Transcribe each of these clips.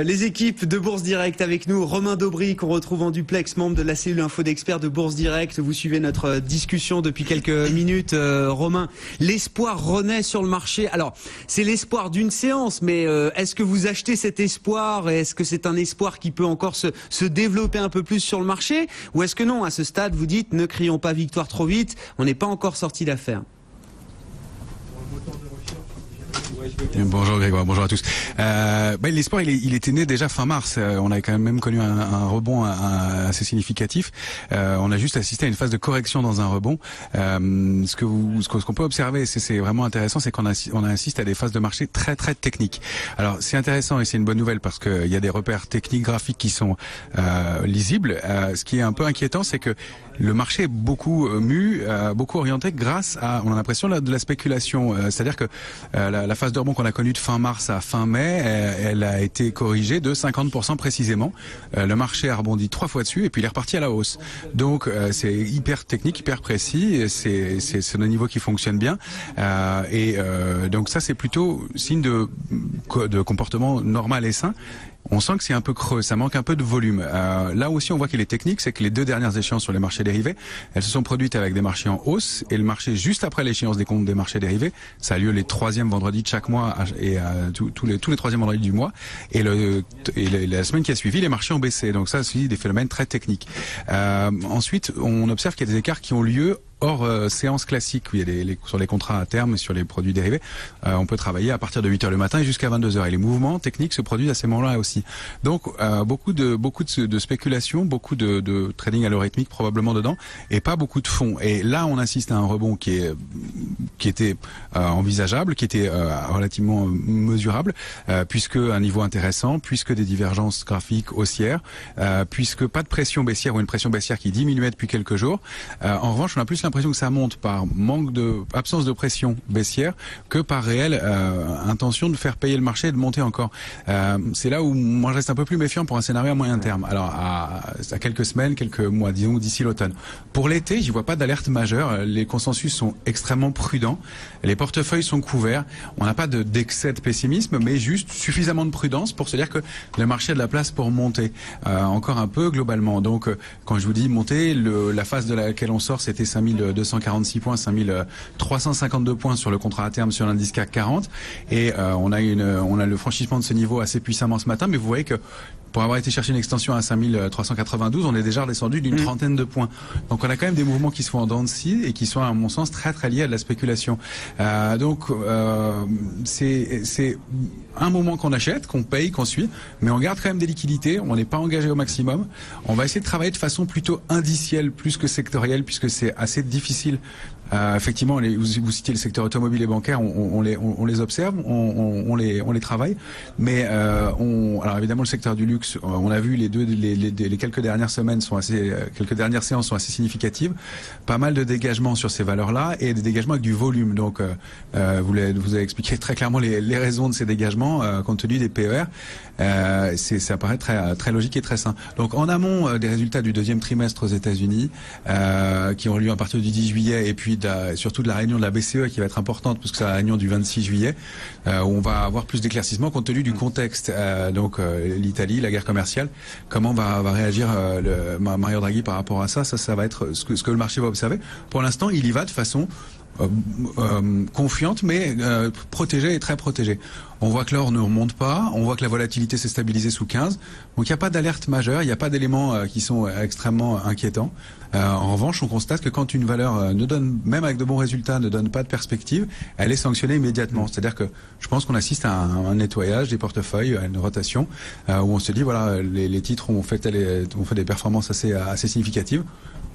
Les équipes de Bourse Direct avec nous, Romain Daubry qu'on retrouve en duplex, membre de la cellule info d'experts de Bourse Direct. Vous suivez notre discussion depuis quelques minutes. Romain, l'espoir renaît sur le marché. Alors, c'est l'espoir d'une séance, mais est-ce que vous achetez cet espoir et est-ce que c'est un espoir qui peut encore se développer un peu plus sur le marché? Ou est-ce que non, à ce stade, vous dites ne crions pas victoire trop vite, on n'est pas encore sorti d'affaire? Bonjour Grégoire, bonjour à tous. L'espoir il était né déjà fin mars. On avait quand même connu un rebond assez significatif. On a juste assisté à une phase de correction dans un rebond. Ce qu'on peut observer, c'est vraiment intéressant, c'est qu'on assiste à des phases de marché très très techniques. Alors c'est intéressant et c'est une bonne nouvelle parce qu'il y a des repères techniques graphiques qui sont lisibles. Ce qui est un peu inquiétant, c'est que le marché est beaucoup beaucoup orienté grâce à, on a l'impression, de la spéculation. C'est-à-dire que la phase de rebond qu'on a connue de fin mars à fin mai, elle a été corrigée de 50% précisément. Le marché a rebondi 3 fois dessus et puis il est reparti à la hausse. Donc c'est hyper technique, hyper précis. C'est le niveau qui fonctionne bien. Donc ça c'est plutôt signe de comportement normal et sain. On sent que c'est un peu creux, ça manque un peu de volume. Là aussi, on voit qu'il est technique, c'est que les deux dernières échéances sur les marchés dérivés, elles se sont produites avec des marchés en hausse et le marché juste après l'échéance des comptes des marchés dérivés, ça a lieu les troisièmes vendredis de chaque mois et tous les troisièmes vendredis du mois. Et la semaine qui a suivi, les marchés ont baissé. Donc ça, c'est des phénomènes très techniques. Ensuite, on observe qu'il y a des écarts qui ont lieu hors séance classique, où il y a sur les contrats à terme et sur les produits dérivés, on peut travailler à partir de 8h le matin et jusqu'à 22h. Et les mouvements techniques se produisent à ces moments-là aussi. Donc beaucoup de spéculation, beaucoup de trading algorithmique probablement dedans, et pas beaucoup de fonds. Et là, on assiste à un rebond qui était envisageable, qui était relativement mesurable, puisque un niveau intéressant, puisque des divergences graphiques haussières, puisque pas de pression baissière ou une pression baissière qui diminuait depuis quelques jours. En revanche, on a plus l'impression que ça monte par absence de pression baissière que par réelle intention de faire payer le marché et de monter encore. C'est là où moi je reste un peu plus méfiant pour un scénario à moyen terme. Alors à quelques semaines, quelques mois, disons d'ici l'automne. Pour l'été, j'y vois pas d'alerte majeure. Les consensus sont extrêmement prudents. Les portefeuilles sont couverts. On n'a pas d'excès de pessimisme, mais juste suffisamment de prudence pour se dire que le marché a de la place pour monter encore un peu globalement. Donc quand je vous dis monter, la phase de laquelle on sort, c'était 5246 points, 5352 points sur le contrat à terme sur l'indice CAC 40 et on a le franchissement de ce niveau assez puissamment ce matin, mais vous voyez que pour avoir été chercher une extension à 5392, on est déjà redescendu d'une trentaine de points. Donc on a quand même des mouvements qui sont en dents de scie et qui sont à mon sens très très liés à de la spéculation. C'est un moment qu'on achète, qu'on paye, qu'on suit, mais on garde quand même des liquidités, on n'est pas engagé au maximum. On va essayer de travailler de façon plutôt indicielle plus que sectorielle, puisque c'est assez difficile. Effectivement, vous citiez le secteur automobile et bancaire, on les observe, on les travaille, mais alors évidemment le secteur du luxe, on a vu les quelques dernières semaines quelques dernières séances sont assez significatives, pas mal de dégagements sur ces valeurs-là et des dégagements avec du volume. Donc vous avez expliqué très clairement les raisons de ces dégagements compte tenu des PER. Ça paraît très très logique et très sain. Donc en amont des résultats du deuxième trimestre aux États-Unis qui ont lieu à partir du 10 juillet et puis surtout de la réunion de la BCE qui va être importante parce que c'est la réunion du 26 juillet où on va avoir plus d'éclaircissements compte tenu du contexte. Donc l'Italie, la guerre commerciale, comment va réagir Mario Draghi par rapport à ça. Ça va être ce que le marché va observer. Pour l'instant, il y va de façon confiante mais protégée et très protégée. On voit que l'or ne remonte pas, on voit que la volatilité s'est stabilisée sous 15, donc il n'y a pas d'alerte majeure, il n'y a pas d'éléments qui sont extrêmement inquiétants. En revanche, on constate que quand une valeur ne donne, même avec de bons résultats, ne donne pas de perspective, elle est sanctionnée immédiatement. C'est-à-dire que je pense qu'on assiste à un nettoyage des portefeuilles, à une rotation, où on se dit voilà, les titres ont fait des performances assez significatives.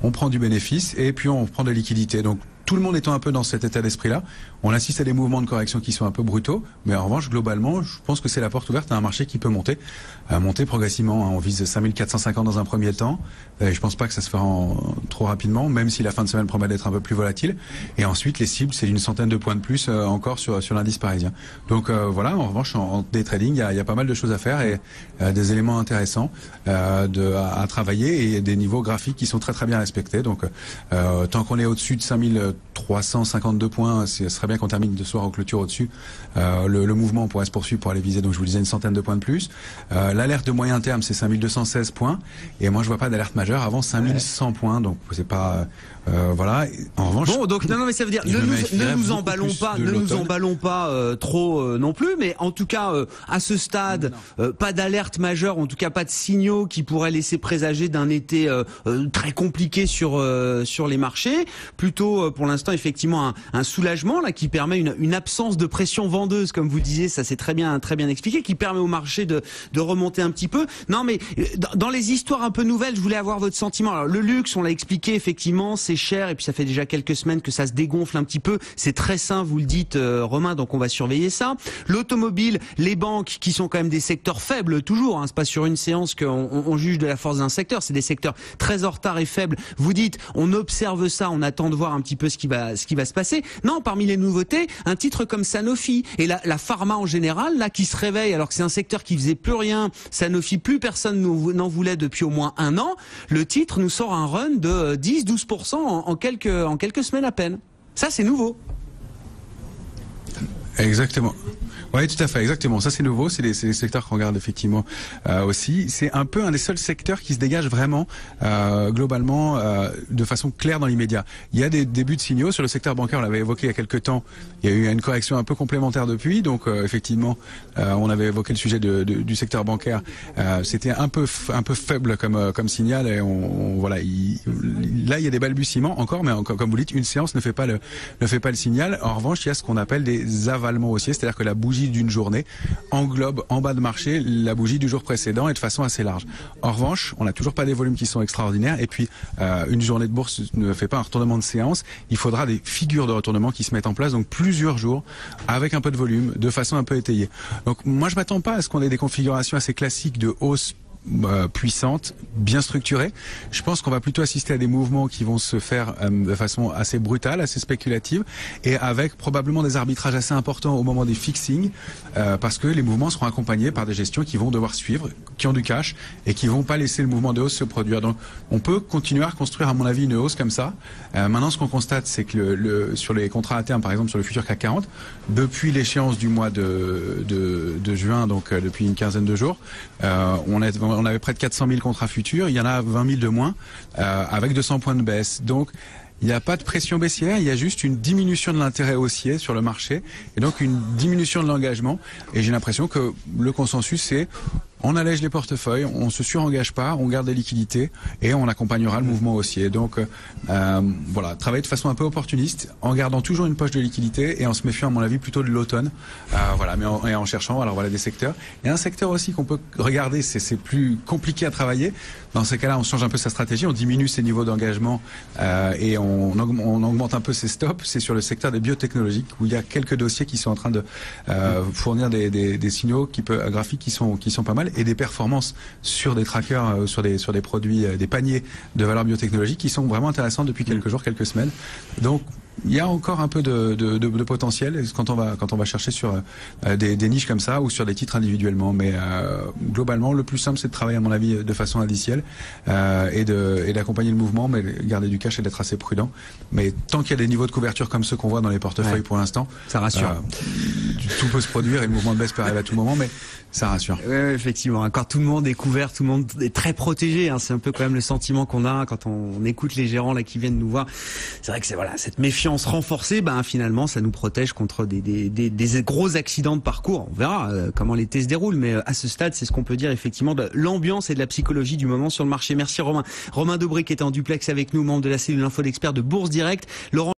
On prend du bénéfice et puis on prend de la liquidité. Donc tout le monde étant un peu dans cet état d'esprit-là, on assiste à des mouvements de correction qui sont un peu brutaux, mais en revanche, globalement, je pense que c'est la porte ouverte à un marché qui peut monter progressivement. On vise 5450 dans un premier temps. Je pense pas que ça se fera trop rapidement, même si la fin de semaine promet d'être un peu plus volatile. Et ensuite, les cibles, c'est une centaine de points de plus encore sur l'indice parisien. Donc voilà, en revanche, en day trading, il y a pas mal de choses à faire et des éléments intéressants à travailler et des niveaux graphiques qui sont très très bien respectés. Donc tant qu'on est au-dessus de 352 points. Ce serait bien qu'on termine de soir en clôture au-dessus. Le mouvement pourrait se poursuivre pour aller viser, donc je vous disais, une centaine de points de plus. L'alerte de moyen terme, c'est 5216 points. Et moi, je vois pas d'alerte majeure avant 5100 points. Donc, c'est pas... voilà. En revanche... Bon, donc, non, mais ça veut dire, ne nous emballons pas trop non plus. Mais en tout cas, à ce stade, pas d'alerte majeure, en tout cas pas de signaux qui pourraient laisser présager d'un été très compliqué sur les marchés. Plutôt, pour l'instant, effectivement, un soulagement là qui permet une absence de pression vendeuse, comme vous disiez, ça c'est très bien expliqué, qui permet au marché de remonter un petit peu. Non, mais dans les histoires un peu nouvelles, je voulais avoir votre sentiment. Alors, le luxe, on l'a expliqué, effectivement, c'est cher, et puis ça fait déjà quelques semaines que ça se dégonfle un petit peu. C'est très sain, vous le dites, Romain, donc on va surveiller ça. L'automobile, les banques, qui sont quand même des secteurs faibles toujours, hein, c'est pas sur une séance qu'on juge de la force d'un secteur, c'est des secteurs très en retard et faibles. Vous dites, on observe ça, on attend de voir un petit peu ce qui va se passer. Non, parmi les nouveautés, un titre comme Sanofi et la pharma en général, là, qui se réveille alors que c'est un secteur qui faisait plus rien. Sanofi, plus personne n'en voulait depuis au moins un an. Le titre nous sort un run de 10-12% en quelques semaines à peine. Ça, c'est nouveau. Exactement. Oui, tout à fait, exactement. Ça, c'est nouveau. C'est des secteurs qu'on regarde effectivement aussi. C'est un peu un des seuls secteurs qui se dégage vraiment globalement de façon claire dans l'immédiat. Il y a des débuts de signaux sur le secteur bancaire. On l'avait évoqué il y a quelques temps. Il y a eu une correction un peu complémentaire depuis. Donc effectivement, on avait évoqué le sujet du secteur bancaire. C'était un peu faible comme signal. Et voilà. Là, il y a des balbutiements encore, mais comme vous dites, une séance ne fait pas le signal. En revanche, il y a ce qu'on appelle des avalements haussiers, c'est-à-dire que la bougie d'une journée englobe en bas de marché la bougie du jour précédent et de façon assez large. En revanche, on n'a toujours pas des volumes qui sont extraordinaires et puis une journée de bourse ne fait pas un retournement de séance. Il faudra des figures de retournement qui se mettent en place, donc plusieurs jours avec un peu de volume, de façon un peu étayée. Donc moi je m'attends pas à ce qu'on ait des configurations assez classiques de hausse puissante, bien structurée. Je pense qu'on va plutôt assister à des mouvements qui vont se faire de façon assez brutale, assez spéculative, et avec probablement des arbitrages assez importants au moment des fixings, parce que les mouvements seront accompagnés par des gestions qui vont devoir suivre, qui ont du cash, et qui vont pas laisser le mouvement de hausse se produire. Donc on peut continuer à reconstruire, à mon avis, une hausse comme ça. Maintenant, ce qu'on constate, c'est que sur les contrats à terme, par exemple sur le futur CAC 40, depuis l'échéance du mois de juin, donc depuis une quinzaine de jours, on avait près de 400 000 contrats futurs, il y en a 20 000 de moins, avec 200 points de baisse. Donc, il n'y a pas de pression baissière, il y a juste une diminution de l'intérêt haussier sur le marché, et donc une diminution de l'engagement. Et j'ai l'impression que le consensus, c'est on allège les portefeuilles, on se surengage pas, on garde des liquidités et on accompagnera le mouvement haussier. Donc voilà, travailler de façon un peu opportuniste, en gardant toujours une poche de liquidité et en se méfiant à mon avis plutôt de l'automne. Voilà, mais en cherchant, alors voilà des secteurs. Il y a un secteur aussi qu'on peut regarder, c'est plus compliqué à travailler. Dans ces cas-là, on change un peu sa stratégie, on diminue ses niveaux d'engagement et on augmente un peu ses stops. C'est sur le secteur des biotechnologies où il y a quelques dossiers qui sont en train de fournir des signaux graphiques qui sont pas mal, et des performances sur des trackers, sur des produits, des paniers de valeurs biotechnologiques qui sont vraiment intéressantes depuis quelques jours, quelques semaines. Donc il y a encore un peu de potentiel quand on va chercher sur des niches comme ça ou sur des titres individuellement. Mais globalement, le plus simple, c'est de travailler à mon avis de façon indicielle et d'accompagner le mouvement, mais garder du cash et d'être assez prudent. Mais tant qu'il y a des niveaux de couverture comme ceux qu'on voit dans les portefeuilles pour l'instant, ça rassure. Tout peut se produire et le mouvement de baisse peut arriver à tout moment, mais ça rassure. Oui, effectivement. Quand tout le monde est couvert, tout le monde est très protégé. C'est un peu quand même le sentiment qu'on a quand on écoute les gérants là qui viennent nous voir. C'est vrai que c'est cette méfiance renforcée. Finalement, ça nous protège contre des gros accidents de parcours. On verra comment l'été se déroule, mais à ce stade, c'est ce qu'on peut dire effectivement de l'ambiance et de la psychologie du moment sur le marché. Merci Romain. Romain Dobrey qui était en duplex avec nous, membre de la cellule Info d'Experts de Bourse Direct. Laurent